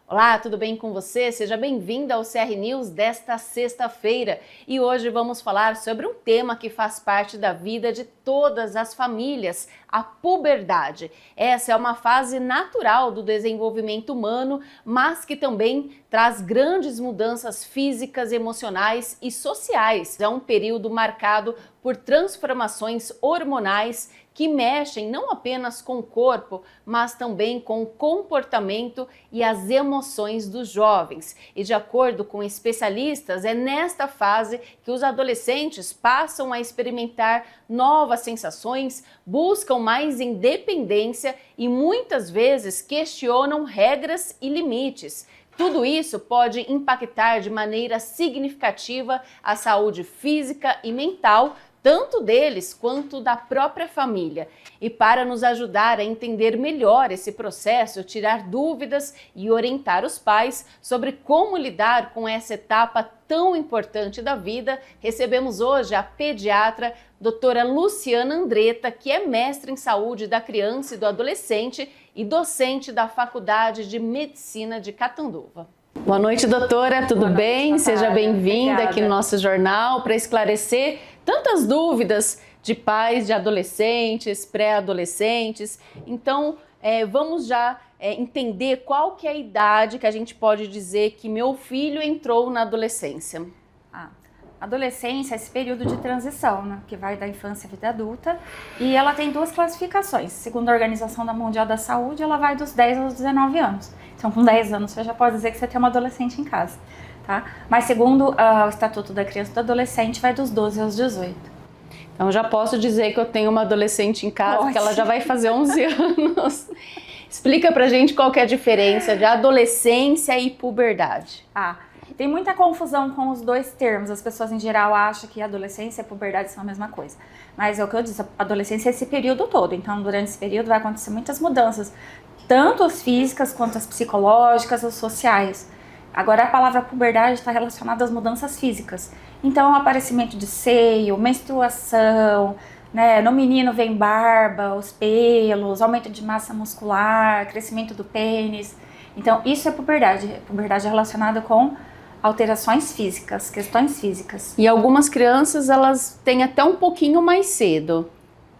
Olá, tudo bem com você? Seja bem-vindo ao CR News desta sexta-feira. E hoje vamos falar sobre um tema que faz parte da vida de todas as famílias, a puberdade. Essa é uma fase natural do desenvolvimento humano, mas que também traz grandes mudanças físicas, emocionais e sociais. É um período marcado por transformações hormonais que mexem não apenas com o corpo, mas também com o comportamento e as emoções dos jovens. E de acordo com especialistas, é nesta fase que os adolescentes passam a experimentar novas sensações, buscam mais independência e muitas vezes questionam regras e limites. Tudo isso pode impactar de maneira significativa a saúde física e mental, tanto deles quanto da própria família. E para nos ajudar a entender melhor esse processo, tirar dúvidas e orientar os pais sobre como lidar com essa etapa tão importante da vida, recebemos hoje a pediatra doutora Luciana Andretta, que é mestre em saúde da criança e do adolescente e docente da Faculdade de Medicina de Catanduva. Boa noite, doutora, tudo bem? Seja bem-vinda aqui no nosso jornal para esclarecer tantas dúvidas de pais, de adolescentes, pré-adolescentes. Então, vamos já entender qual que é a idade que a gente pode dizer que meu filho entrou na adolescência. Adolescência é esse período de transição, né, que vai da infância à vida adulta, e ela tem duas classificações. Segundo a Organização Mundial da Saúde, ela vai dos 10 aos 19 anos. Então, com 10 anos, você já pode dizer que você tem uma adolescente em casa, tá? Mas segundo o Estatuto da Criança e do Adolescente, vai dos 12 aos 18. Então, já posso dizer que eu tenho uma adolescente em casa, porque ela já vai fazer 11 anos. Explica pra gente qual que é a diferença de adolescência e puberdade. Tem muita confusão com os dois termos. As pessoas em geral acham que adolescência e puberdade são a mesma coisa. Mas é o que eu disse, a adolescência é esse período todo. Então, durante esse período vai acontecer muitas mudanças, tanto as físicas quanto as psicológicas ou sociais. Agora, a palavra puberdade está relacionada às mudanças físicas. Então, o aparecimento de seio, menstruação, né? No menino vem barba, os pelos, aumento de massa muscular, crescimento do pênis. Então, isso é puberdade. Puberdade é relacionada com alterações físicas, questões físicas. E algumas crianças, elas têm até um pouquinho mais cedo.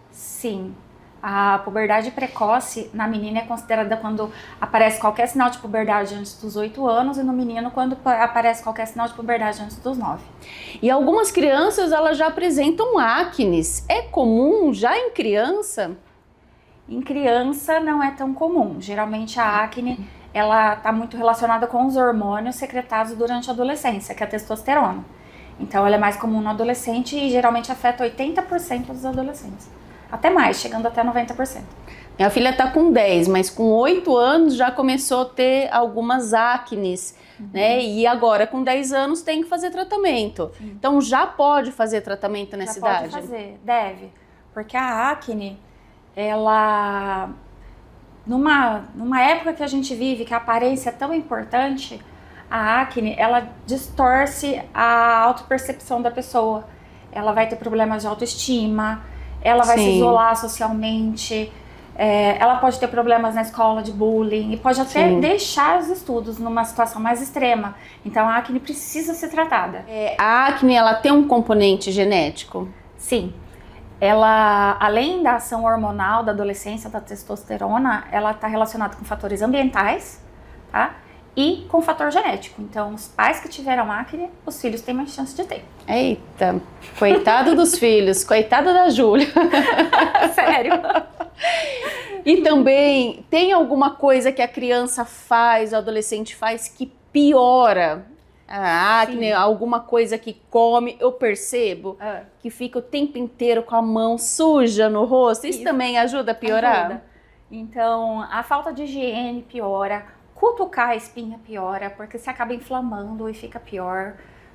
Sim. A puberdade precoce na menina é considerada quando aparece qualquer sinal de puberdade antes dos 8 anos e no menino quando aparece qualquer sinal de puberdade antes dos 9. E algumas crianças, elas já apresentam acnes. É comum já em criança? Em criança não é tão comum. Geralmente a acne ela está muito relacionada com os hormônios secretados durante a adolescência, que é a testosterona. Então ela é mais comum no adolescente e geralmente afeta 80% dos adolescentes. Até mais, chegando até 90%. Minha filha está com 10, mas com 8 anos já começou a ter algumas acnes, né? E agora com 10 anos tem que fazer tratamento. Sim. Então já pode fazer tratamento nessa idade? Já pode fazer, deve. Porque a acne, ela... Numa época que a gente vive, que a aparência é tão importante, a acne, ela distorce a autopercepção da pessoa. Ela vai ter problemas de autoestima, ela vai se isolar socialmente, ela pode ter problemas na escola de bullying e pode até deixar os estudos numa situação mais extrema. Então a acne precisa ser tratada. A acne, ela tem um componente genético? Sim. Ela, além da ação hormonal da adolescência, da testosterona, ela está relacionada com fatores ambientais, tá? E com fator genético. Então, os pais que tiveram acne, os filhos têm mais chance de ter. Eita, coitado dos filhos, coitada da Júlia. Sério. E também, tem alguma coisa que a criança faz, o adolescente faz, que piora a acne? Alguma coisa que come, eu percebo que fica o tempo inteiro com a mão suja no rosto. Isso também ajuda a piorar? Ajuda. Então, a falta de higiene piora, cutucar a espinha piora, porque você acaba inflamando e fica pior,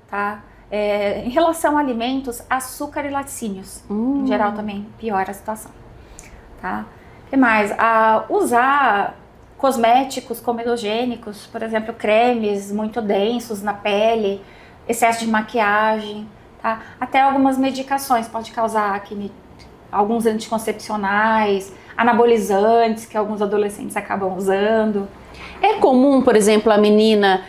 tá? Em relação a alimentos, açúcar e laticínios, em geral também piora a situação, tá? O que mais? Usar cosméticos comedogênicos, por exemplo, cremes muito densos na pele, excesso de maquiagem, tá? Até algumas medicações pode causar acne, alguns anticoncepcionais, anabolizantes que alguns adolescentes acabam usando. É comum, por exemplo, a menina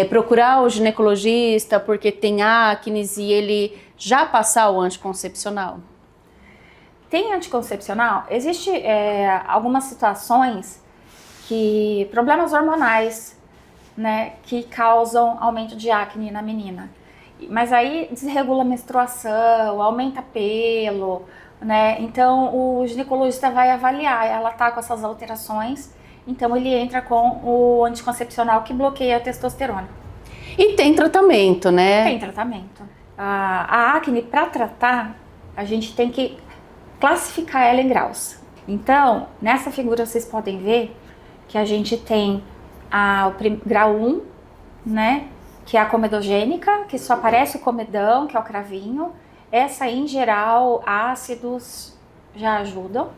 procurar o ginecologista porque tem acne e ele já passar o anticoncepcional? Tem anticoncepcional? Existe algumas situações que problemas hormonais, né, que causam aumento de acne na menina. Mas aí desregula a menstruação, aumenta pelo, né? Então o ginecologista vai avaliar, ela tá com essas alterações, então ele entra com o anticoncepcional que bloqueia a testosterona. E tem tratamento, né? Tem tratamento. A acne, para tratar, a gente tem que classificar ela em graus. Então, nessa figura vocês podem ver que a gente tem o grau 1, né? Que é a comedogênica, que só aparece o comedão, que é o cravinho. Essa, em geral, ácidos já ajudam,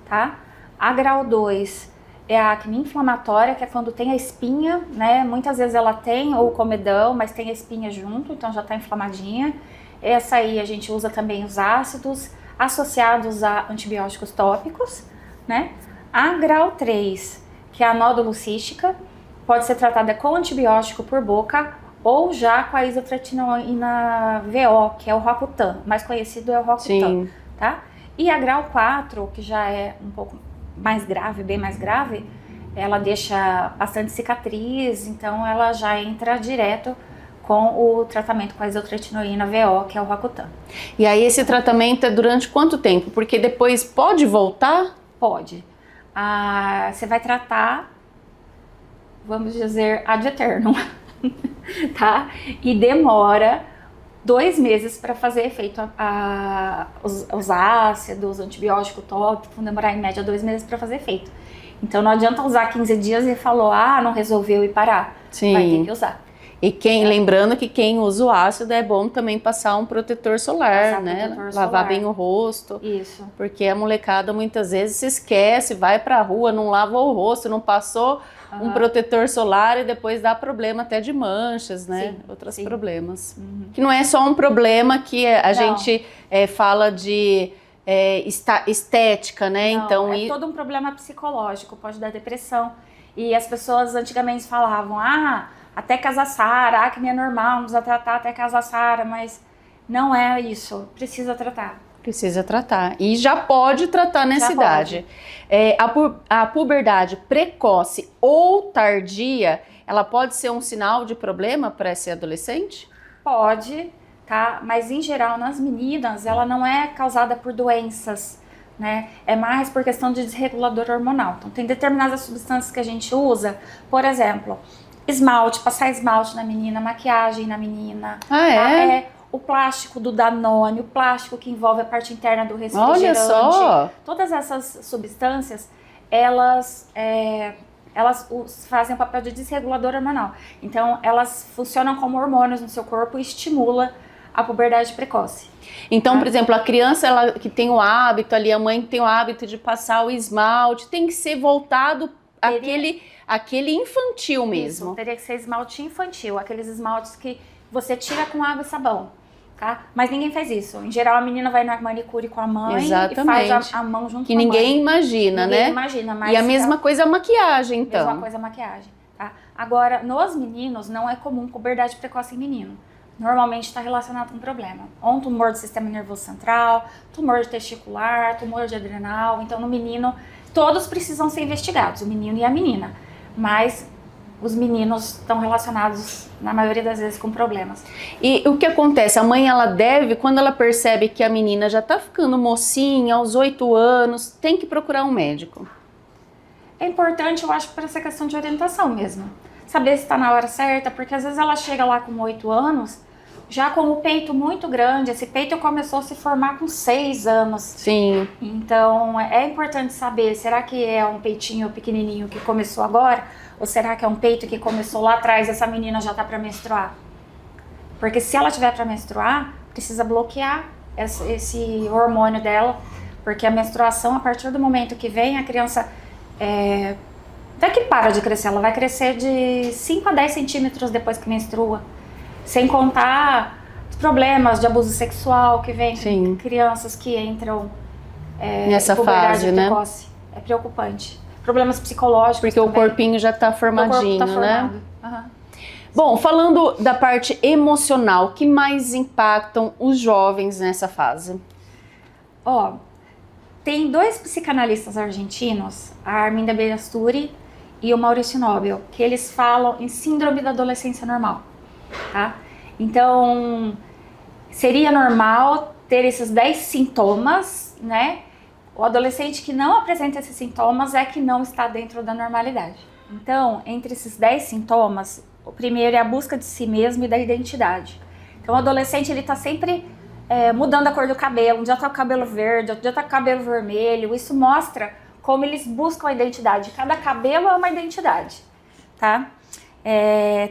tá? A grau 2 é a acne inflamatória, que é quando tem a espinha, né? Muitas vezes ela tem o comedão, mas tem a espinha junto, então já tá inflamadinha. Essa aí a gente usa também os ácidos associados a antibióticos tópicos, né? A grau 3, que é a nódulo cística, pode ser tratada com antibiótico por boca ou já com a isotretinoína VO, que é o Roacutan, mais conhecido é o Roacutan, Sim. tá? E a grau 4, que já é um pouco mais grave, bem mais grave, ela deixa bastante cicatriz, então ela já entra direto com o tratamento com a isotretinoína VO, que é o Roacutan. E aí esse tratamento é durante quanto tempo? Porque depois pode voltar? Pode. Você vai tratar, vamos dizer, ad eternum, tá? E demora 2 meses para fazer efeito os ácidos, antibiótico tópico, demorar em média 2 meses para fazer efeito. Então não adianta usar 15 dias e falou, não resolveu e parar. Sim. Vai ter que usar. E lembrando que quem usa o ácido é bom também passar um protetor solar, né? Protetor Lavar solar. bem o rosto. Isso. Porque a molecada muitas vezes se esquece, vai pra rua, não lava o rosto, não passou um protetor solar e depois dá problema até de manchas, né? Sim, Outros sim. problemas. Que não é só um problema que a gente fala de estética, né? Não, Então, é todo um problema psicológico, pode dar depressão. E as pessoas antigamente falavam, até casar Sara, acne é normal, não precisa tratar até casar Sara, mas não é isso, precisa tratar. precisa tratar. E já pode tratar nessa idade. A puberdade precoce ou tardia, ela pode ser um sinal de problema para esse adolescente? Pode, tá? Mas em geral nas meninas ela não é causada por doenças, né? É mais por questão de desregulador hormonal. Então tem determinadas substâncias que a gente usa, por exemplo, esmalte, passar esmalte na menina, maquiagem na menina. O plástico do Danone, o plástico que envolve a parte interna do refrigerante. Olha só! Todas essas substâncias, elas fazem o papel de desregulador hormonal. Então, elas funcionam como hormônios no seu corpo e estimula a puberdade precoce. Então, por exemplo, a criança ela, que tem o hábito ali, a mãe que tem o hábito de passar o esmalte, tem que ser voltado aquele infantil mesmo. Isso, teria que ser esmalte infantil, aqueles esmaltes que você tira com água e sabão, tá? Mas ninguém faz isso. Em geral, a menina vai na manicure com a mãe Exatamente. E faz a mão junto que com a mãe. Ninguém imagina, né? Ninguém imagina, mas... E a mesma coisa a maquiagem, então. Mesma coisa a maquiagem, tá? Agora, nos meninos, não é comum puberdade precoce em menino. Normalmente está relacionado com problema. Ou um tumor do sistema nervoso central, tumor testicular, tumor de adrenal. Então, no menino, todos precisam ser investigados, o menino e a menina. Mas os meninos estão relacionados, na maioria das vezes, com problemas. E o que acontece? A mãe, ela deve, quando ela percebe que a menina já está ficando mocinha, aos 8 anos, tem que procurar um médico. É importante, eu acho, para essa questão de orientação mesmo. Saber se está na hora certa, porque às vezes ela chega lá com 8 anos, já com o peito muito grande. Esse peito começou a se formar com 6 anos. Sim. Então, é importante saber, será que é um peitinho pequenininho que começou agora? Ou será que é um peito que começou lá atrás e essa menina já tá para menstruar? Porque se ela tiver para menstruar, precisa bloquear esse hormônio dela, porque a menstruação, a partir do momento que vem, a criança até que para de crescer, ela vai crescer de 5 a 10 centímetros depois que menstrua. Sem contar os problemas de abuso sexual que vem com crianças que entram nessa fase, precoce. né? É preocupante. problemas psicológicos. Porque também. o corpinho já está formadinho, o corpo tá né? formado. Bom, falando da parte emocional, o que mais impactam os jovens nessa fase? Ó, tem 2 psicanalistas argentinos, a Arminda Belasturi e o Maurício Nobel, que eles falam em síndrome da adolescência normal, tá? Então, seria normal ter esses 10 sintomas, né? O adolescente que não apresenta esses sintomas é que não está dentro da normalidade. Então, entre esses 10 sintomas, o primeiro é a busca de si mesmo e da identidade. Então, o adolescente, ele tá sempre mudando a cor do cabelo, um dia tá com o cabelo verde, outro dia tá com o cabelo vermelho. Isso mostra como eles buscam a identidade. Cada cabelo é uma identidade, tá?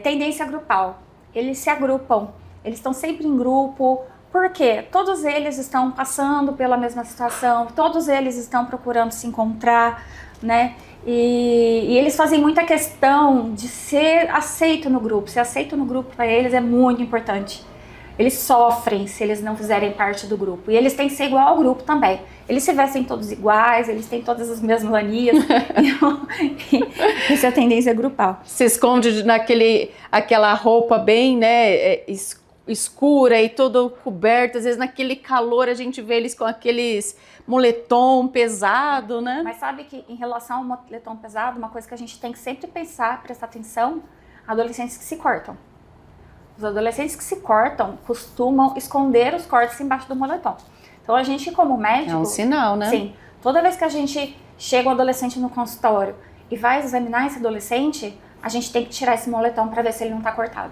Tendência grupal. Eles se agrupam, eles estão sempre em grupo. Por quê? Todos eles estão passando pela mesma situação, todos eles estão procurando se encontrar, né? E eles fazem muita questão de ser aceito no grupo. Ser aceito no grupo para eles é muito importante. Eles sofrem se eles não fizerem parte do grupo. E eles têm que ser igual ao grupo também. Eles se vestem todos iguais, eles têm todas as mesmas manias. Essa é a tendência grupal. Se esconde aquela roupa bem, né, escura e todo coberto. Às vezes naquele calor a gente vê eles com aqueles moletom pesado, né? Mas sabe que em relação ao moletom pesado, uma coisa que a gente tem que sempre pensar, prestar atenção, adolescentes que se cortam. Os adolescentes que se cortam costumam esconder os cortes embaixo do moletom. Então a gente, como médico... É um sinal, né? Sim. Toda vez que a gente chega um adolescente no consultório e vai examinar esse adolescente, a gente tem que tirar esse moletom para ver se ele não está cortado.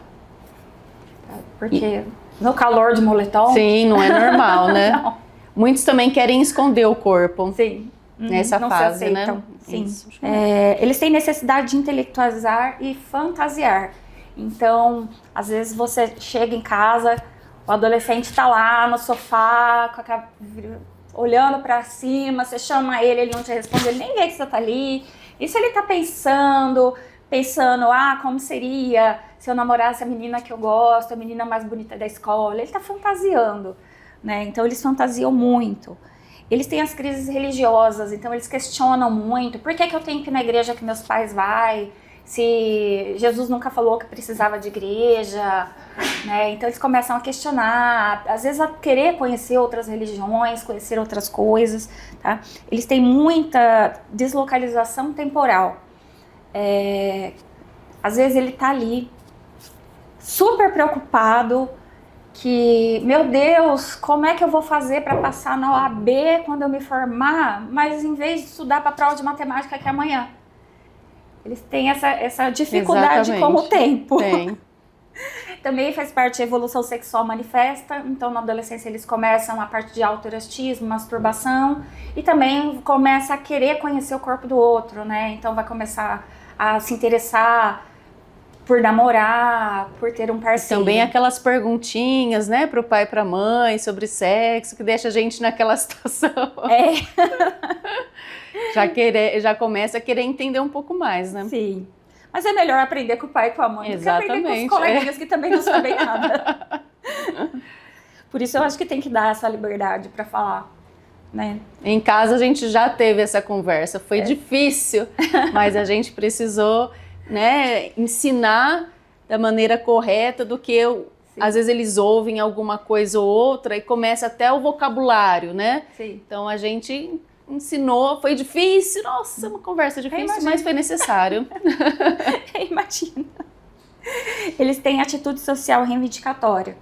Porque no calor de moletom... Sim, não é normal, né? Não. Muitos também querem esconder o corpo. Sim. Nessa não fase, se aceitam. né? Sim. Isso. Eles têm necessidade de intelectualizar e fantasiar. Então, às vezes você chega em casa, o adolescente está lá no sofá, olhando para cima, você chama ele não te responde, ele nem vê que você está ali. Isso ele está pensando, como seria se eu namorasse a menina que eu gosto, a menina mais bonita da escola. Ele está fantasiando, né? Então, eles fantasiam muito. Eles têm as crises religiosas, então eles questionam muito. Por que eu tenho que ir na igreja que meus pais vão? Se Jesus nunca falou que precisava de igreja, né? Então eles começam a questionar, às vezes a querer conhecer outras religiões, conhecer outras coisas, tá? Eles têm muita deslocalização temporal. Às vezes ele tá ali, super preocupado, que, meu Deus, como é que eu vou fazer para passar na OAB quando eu me formar? Mas em vez de estudar para a prova de matemática que é amanhã. Eles têm essa dificuldade com o tempo. Tem. Também faz parte da evolução sexual manifesta. Então, na adolescência, eles começam a parte de autoerotismo, masturbação. E também começa a querer conhecer o corpo do outro, né? Então, vai começar a se interessar por namorar, por ter um parceiro. Também aquelas perguntinhas, né, pro pai e pra mãe sobre sexo, que deixa a gente naquela situação. Já começa a querer entender um pouco mais, né? Sim. Mas é melhor aprender com o pai e com a mãe do que aprender com os coleguinhas que também não sabem nada. Por isso eu acho que tem que dar essa liberdade para falar, né? Em casa a gente já teve essa conversa, foi difícil, mas a gente precisou, né, ensinar da maneira correta do que às vezes eles ouvem alguma coisa ou outra e começa até o vocabulário, né? Sim. Então a gente ensinou, foi difícil, nossa, uma conversa difícil, mas foi necessário. Imagina. Eles têm atitude social reivindicatória.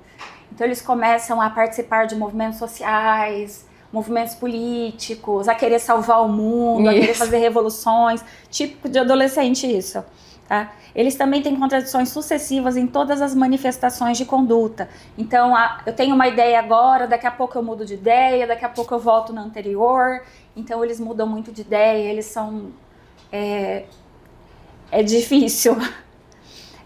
Então eles começam a participar de movimentos sociais, movimentos políticos, a querer salvar o mundo, a querer fazer revoluções, típico de adolescente isso. Tá? Eles também têm contradições sucessivas em todas as manifestações de conduta. Então, eu tenho uma ideia agora, daqui a pouco eu mudo de ideia, daqui a pouco eu volto na anterior. Então, eles mudam muito de ideia, eles são... É difícil.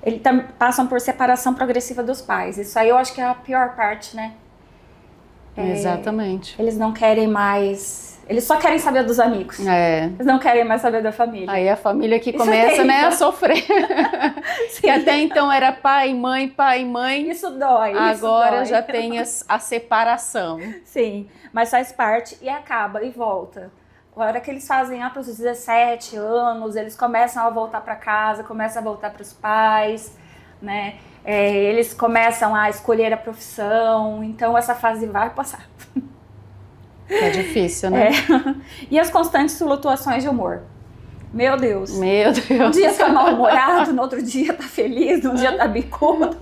Eles passam por separação progressiva dos pais. Isso aí eu acho que é a pior parte, né? Exatamente. Eles não querem mais... Eles só querem saber dos amigos. Eles não querem mais saber da família. Aí a família que começa, né, a sofrer. Que até então era pai, mãe. Isso dói. Agora já tem a separação. Sim, mas faz parte e acaba e volta. A hora que eles fazem lá para os 17 anos, eles começam a voltar para casa, começam a voltar para os pais, né? Eles começam a escolher a profissão, então essa fase vai passar. É difícil, né? E as constantes flutuações de humor. Meu Deus. Meu Deus. Um dia tá mal-humorado, no outro dia tá feliz, no dia tá bicudo.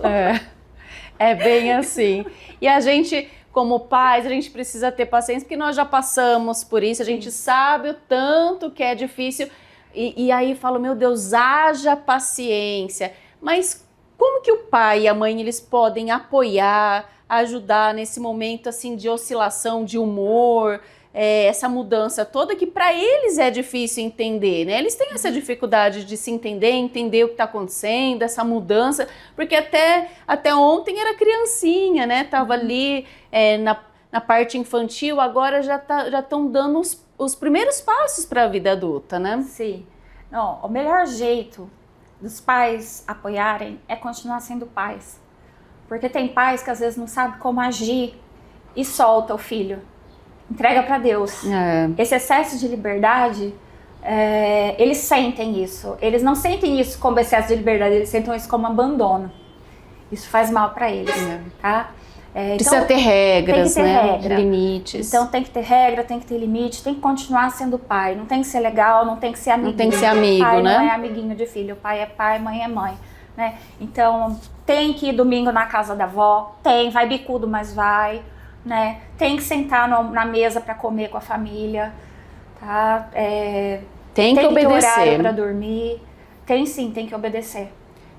É bem assim. E a gente, como pais, a gente precisa ter paciência, porque nós já passamos por isso, a gente sabe o tanto que é difícil. E aí falo, meu Deus, haja paciência. Mas como que o pai e a mãe, eles podem apoiar, ajudar nesse momento assim de oscilação de humor, essa mudança toda que para eles é difícil entender, né? Eles têm essa dificuldade de se entender o que está acontecendo, essa mudança, porque até ontem era criancinha, né? Tava ali na parte infantil, agora já estão dando os primeiros passos para a vida adulta, né? Sim. Não, o melhor jeito dos pais apoiarem é continuar sendo pais. Porque tem pais que às vezes não sabem como agir e solta o filho. Entrega para Deus. Esse excesso de liberdade, eles sentem isso. Eles não sentem isso como excesso de liberdade, eles sentem isso como abandono. Isso faz mal para eles, tá? Precisa então, ter regras, tem que ter né? regra. Limites. Então tem que ter regra, tem que ter limite, tem que continuar sendo pai. Não tem que ser legal, não tem que ser amiguinho. Não tem que ser amigo, pai né? Não é amiguinho de filho, pai é pai, mãe é mãe. Né? Então tem que ir domingo na casa da avó, vai bicudo, mas vai, né? Tem que sentar na mesa para comer com a família, tá? Tem que obedecer. Ter horário para dormir, tem que obedecer.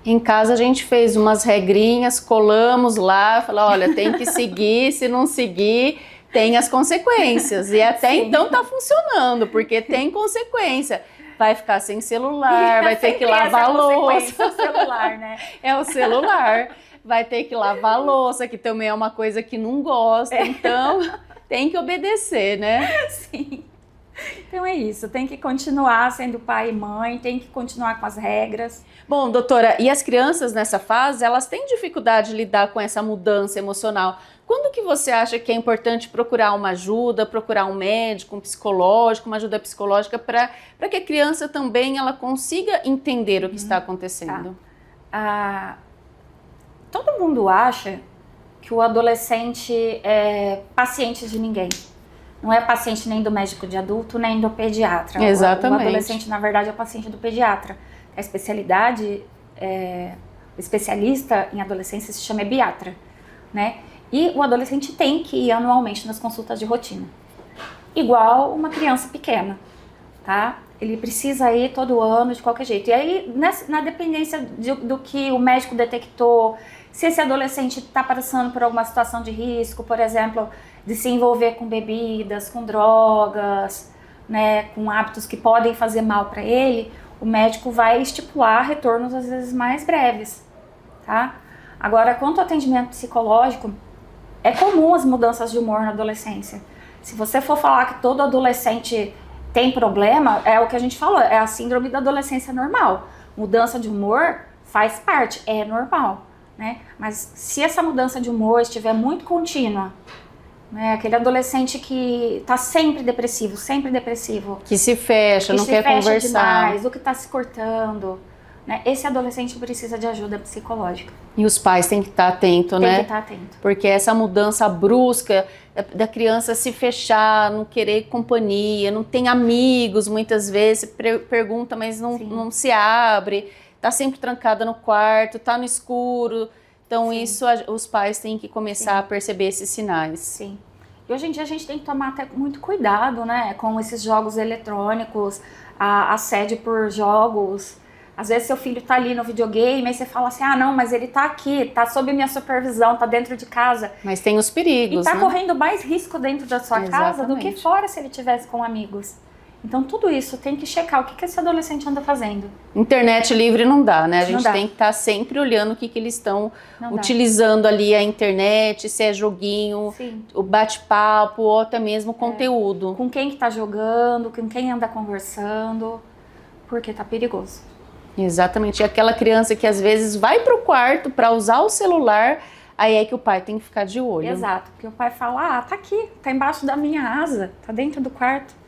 Em casa a gente fez umas regrinhas, colamos lá, falou, olha, tem que seguir, se não seguir, tem as consequências. E até então tá funcionando, porque tem consequência. Vai ficar sem celular, vai ter que lavar a louça. É o celular, né? É o celular. Vai ter que lavar a louça, que também é uma coisa que não gosta. Então, tem que obedecer, né? Sim. Então é isso, tem que continuar sendo pai e mãe, tem que continuar com as regras. Bom, doutora, e as crianças nessa fase, elas têm dificuldade de lidar com essa mudança emocional. Quando que você acha que é importante procurar uma ajuda, procurar um médico, um psicológico, uma ajuda psicológica para que a criança também ela consiga entender o que está acontecendo? Tá. Todo mundo acha que o adolescente é paciente de ninguém. Não é paciente nem do médico de adulto, nem do pediatra. Exatamente. O adolescente, na verdade, é o paciente do pediatra. A especialidade, o especialista em adolescência se chama ebiatra, né? E o adolescente tem que ir anualmente nas consultas de rotina. Igual uma criança pequena, tá? Ele precisa ir todo ano, de qualquer jeito. E aí, na dependência do que o médico detectou, se esse adolescente está passando por alguma situação de risco, por exemplo, de se envolver com bebidas, com drogas, né, com hábitos que podem fazer mal para ele, o médico vai estipular retornos às vezes mais breves, tá? Agora, quanto ao atendimento psicológico, é comum as mudanças de humor na adolescência. Se você for falar que todo adolescente tem problema, é o que a gente falou, é a síndrome da adolescência normal. Mudança de humor faz parte, é normal, né? Mas se essa mudança de humor estiver muito contínua, né, aquele adolescente que tá sempre depressivo, que se fecha, não quer conversar demais, o que tá se cortando, né? Esse adolescente precisa de ajuda psicológica. E os pais têm que estar atentos, né? Tem que estar atento. Porque essa mudança brusca da criança se fechar, não querer companhia, não tem amigos, muitas vezes, pergunta, mas não se abre, tá sempre trancada no quarto, tá no escuro. Então isso os pais têm que começar a perceber esses sinais. Sim. E hoje em dia a gente tem que tomar até muito cuidado, né, com esses jogos eletrônicos, a assédio por jogos. Às vezes seu filho tá ali no videogame, aí você fala assim, não, mas ele tá aqui, tá sob minha supervisão, tá dentro de casa. Mas tem os perigos, e tá né? correndo mais risco dentro da sua casa do que fora se ele tivesse com amigos. Então tudo isso tem que checar o que esse adolescente anda fazendo. Internet livre não dá, né? A gente tem que estar sempre olhando o que eles estão utilizando ali a internet, se é joguinho, o bate-papo ou até mesmo conteúdo. Com quem que tá jogando, com quem anda conversando, porque tá perigoso. Exatamente. E aquela criança que às vezes vai pro quarto para usar o celular, aí é que o pai tem que ficar de olho. Exato, porque o pai fala, tá aqui, tá embaixo da minha asa, tá dentro do quarto.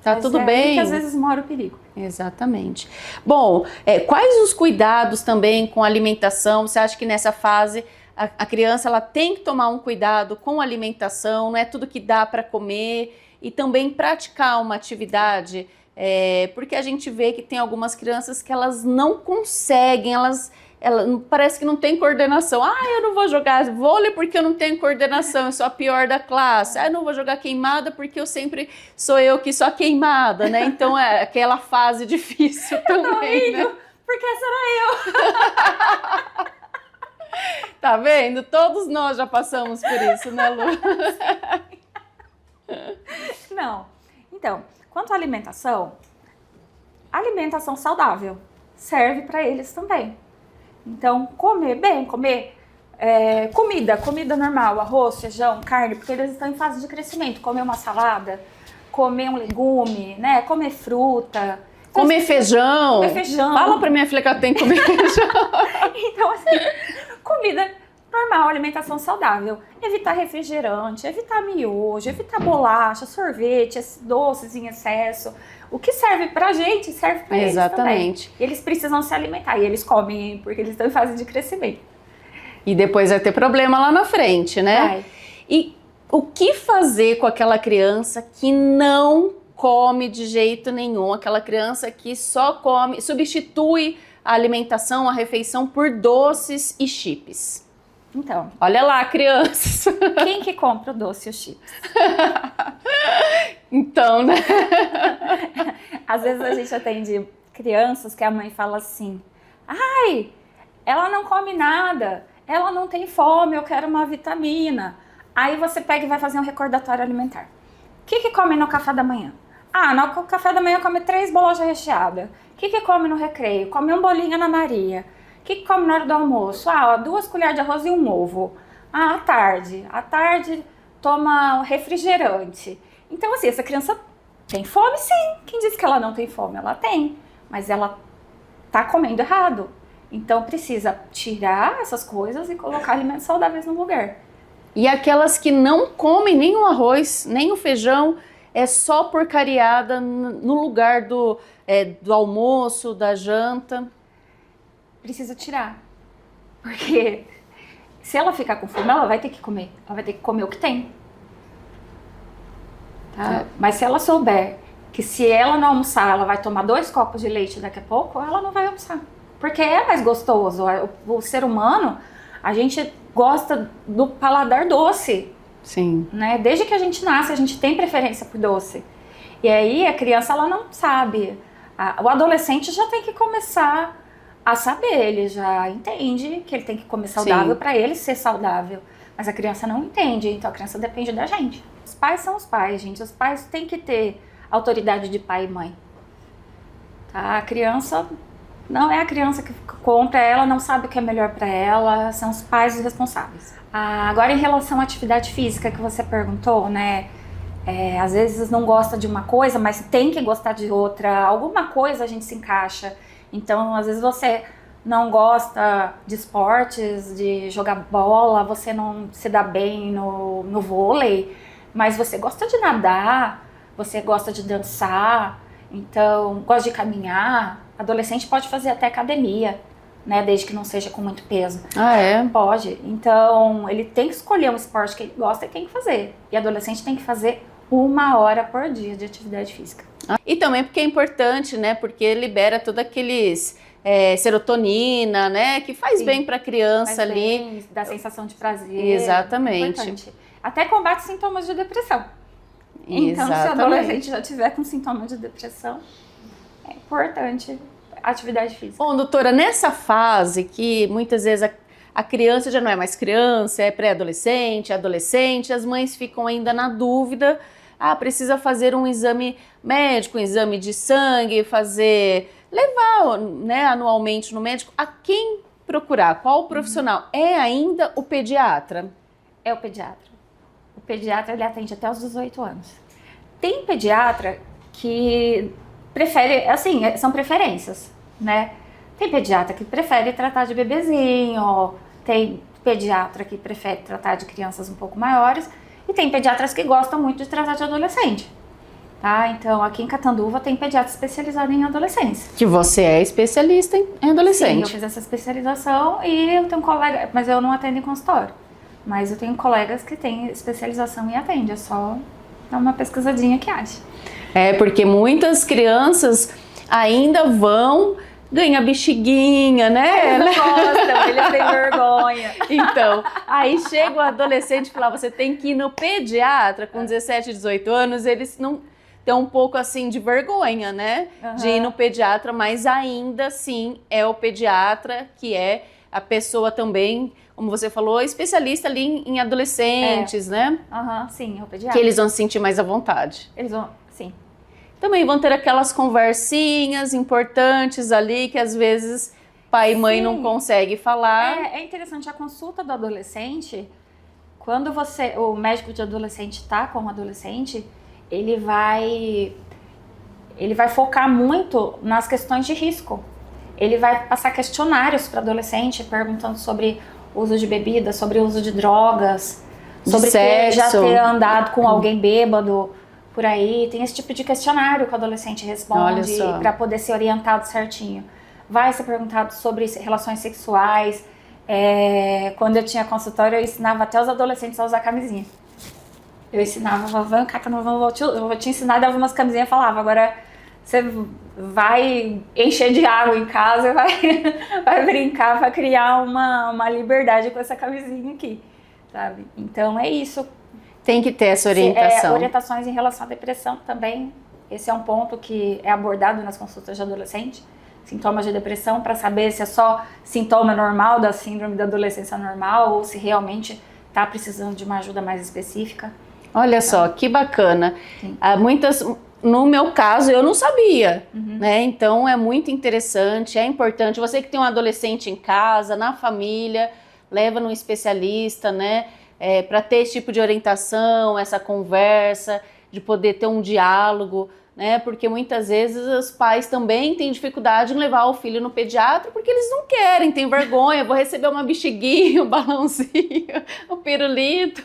Tá Mas tudo é bem. aí que às vezes mora o perigo. Exatamente. Bom, quais os cuidados também com a alimentação? Você acha que nessa fase a criança ela tem que tomar um cuidado com a alimentação, não é tudo que dá para comer, e também praticar uma atividade, porque a gente vê que tem algumas crianças que elas não conseguem, elas parece que não tem coordenação. Eu não vou jogar vôlei porque eu não tenho coordenação, eu sou a pior da classe. Eu não vou jogar queimada porque eu sempre sou eu que sou a queimada, né? Então é aquela fase difícil também, né? Porque será eu? Tá vendo? Todos nós já passamos por isso, né, Lu? Não. Então, quanto à alimentação saudável serve para eles também. Então, comer bem, comida normal, arroz, feijão, carne, porque eles estão em fase de crescimento. Comer uma salada, comer um legume, né? Comer fruta. Comer feijão. Comer feijão. Fala pra minha filha que ela tem que comer feijão. Então, assim, comida normal, alimentação saudável. Evitar refrigerante, evitar miojo, evitar bolacha, sorvete, doces em excesso. O que serve pra gente, serve pra eles também. Exatamente. Eles precisam se alimentar e eles comem porque eles estão em fase de crescimento. E depois vai ter problema lá na frente, né? Vai. E o que fazer com aquela criança que não come de jeito nenhum? Aquela criança que só come, substitui a alimentação, a refeição por doces e chips. Então, Olha lá, crianças. quem que compra o doce e o chips? Então, né? Às vezes a gente atende crianças que a mãe fala assim: ai, ela não come nada, ela não tem fome, eu quero uma vitamina. Aí você pega e vai fazer um recordatório alimentar. O que come no café da manhã? No café da manhã come 3 bolachas recheadas. O que come no recreio? Come um bolinho Ana Maria. O que come na hora do almoço? 2 colheres de arroz e um ovo. À tarde toma refrigerante. Então, assim, essa criança tem fome, sim. Quem disse que ela não tem fome? Ela tem, mas ela tá comendo errado. Então, precisa tirar essas coisas e colocar alimentos saudáveis no lugar. E aquelas que não comem nem o arroz, nem o feijão, é só porcariada no lugar do almoço, da janta. Precisa tirar. Porque se ela ficar com fome, ela vai ter que comer. Ela vai ter que comer o que tem. Tá? Mas se ela souber que se ela não almoçar, ela vai tomar 2 copos de leite daqui a pouco, ela não vai almoçar. Porque é mais gostoso. O ser humano, a gente gosta do paladar doce. Sim. Né? Desde que a gente nasce, a gente tem preferência por doce. E aí a criança, ela não sabe. O adolescente já tem que começar a saber. Ele já entende que ele tem que comer saudável para ele ser saudável. Mas a criança não entende, então a criança depende da gente. Os pais são os pais, gente. Os pais têm que ter autoridade de pai e mãe. Tá? A criança não é a criança que compra, ela não sabe o que é melhor para ela, são os pais os responsáveis. Agora, em relação à atividade física que você perguntou, né? Às vezes não gosta de uma coisa, mas tem que gostar de outra. Alguma coisa a gente se encaixa. Então, às vezes você não gosta de esportes, de jogar bola, você não se dá bem no vôlei, mas você gosta de nadar, você gosta de dançar, então gosta de caminhar. Adolescente pode fazer até academia, né, desde que não seja com muito peso. Pode. Então, ele tem que escolher um esporte que ele gosta e tem que fazer. E adolescente tem que fazer 1 hora por dia de atividade física. E também porque é importante, né, porque libera todos aqueles serotonina, né, que faz bem para a criança ali. Bem, dá sensação de prazer. Exatamente. É até combate sintomas de depressão. Então, se o adolescente já tiver com sintomas de depressão, é importante atividade física. Bom, doutora, nessa fase que muitas vezes a criança já não é mais criança, é pré-adolescente, adolescente, as mães ficam ainda na dúvida, precisa fazer um exame médico, um exame de sangue, levar, né, anualmente no médico. A quem procurar? Qual o profissional? É ainda o pediatra? É o pediatra. O pediatra, ele atende até os 18 anos. Tem pediatra que prefere, assim, são preferências, né? Tem pediatra que prefere tratar de bebezinho, tem pediatra que prefere tratar de crianças um pouco maiores, e tem pediatras que gostam muito de tratar de adolescente. tá? Então, aqui em Catanduva tem pediatra especializado em adolescência. Que você é especialista em adolescente. Sim, eu fiz essa especialização e eu tenho colega, mas eu não atendo em consultório. Mas eu tenho colegas que têm especialização e atende, é só dar uma pesquisadinha que acha. É, porque muitas crianças ainda vão ganhar bexiguinha, né? Eles não gostam, eles têm vergonha. Então, aí chega o adolescente e fala, você tem que ir no pediatra com 17, 18 anos, eles não têm um pouco assim de vergonha, né? De ir no pediatra, mas ainda assim é o pediatra que é a pessoa também, como você falou, especialista ali em adolescentes, né? Sim, é o pediatra. Que eles vão se sentir mais à vontade. Eles vão, sim. Também vão ter aquelas conversinhas importantes ali que às vezes pai e mãe não conseguem falar. É interessante, a consulta do adolescente, quando o médico de adolescente está com o adolescente, ele vai focar muito nas questões de risco. Ele vai passar questionários para adolescente, perguntando sobre uso de bebida, sobre uso de drogas, sobre já ter andado com alguém bêbado por aí. Tem esse tipo de questionário que o adolescente responde para poder ser orientado certinho. Vai ser perguntado sobre relações sexuais. Quando eu tinha consultório, eu ensinava até os adolescentes a usar camisinha. Eu ensinava, eu vou te ensinar, dava umas camisinhas e falava, agora você vai encher de água em casa, vai brincar, vai criar uma liberdade com essa camisinha aqui, sabe? Então é isso. Tem que ter essa orientação. Orientações em relação à depressão também. Esse é um ponto que é abordado nas consultas de adolescente. Sintomas de depressão, para saber se é só sintoma normal da síndrome da adolescência normal ou se realmente está precisando de uma ajuda mais específica. Olha só, que bacana. No meu caso, eu não sabia, né? Então é muito interessante, é importante. Você que tem um adolescente em casa, na família, leva num especialista, né? Para ter esse tipo de orientação, essa conversa, de poder ter um diálogo, né? Porque muitas vezes os pais também têm dificuldade em levar o filho no pediatra porque eles não querem, têm vergonha, vou receber uma bexiguinha, um balãozinho, um pirulito.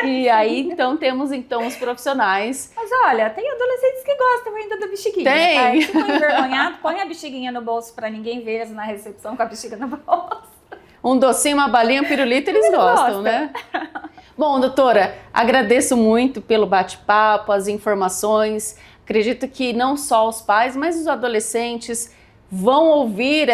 E aí, então, temos os profissionais. Mas olha, tem adolescentes que gostam ainda da bexiguinha. Tem. Se for envergonhado, põe a bexiguinha no bolso para ninguém ver eles na recepção com a bexiga no bolso. Um docinho, uma balinha, um pirulito, eles gostam, né? Bom, doutora, agradeço muito pelo bate-papo, as informações. Acredito que não só os pais, mas os adolescentes vão ouvir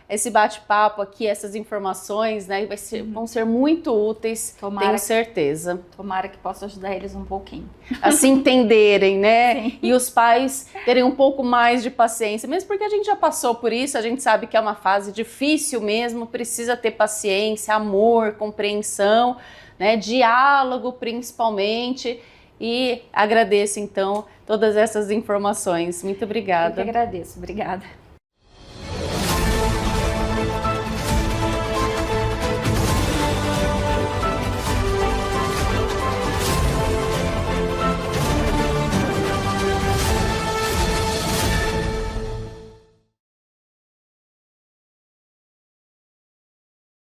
esse bate-papo aqui, essas informações, né? Vão ser muito úteis, tenho certeza. Tomara que possa ajudar eles um pouquinho. A se entenderem, né? Sim. E os pais terem um pouco mais de paciência, mesmo porque a gente já passou por isso, a gente sabe que é uma fase difícil mesmo, precisa ter paciência, amor, compreensão, né? Diálogo principalmente. E agradeço então todas essas informações. Muito obrigada. Eu que agradeço, obrigada.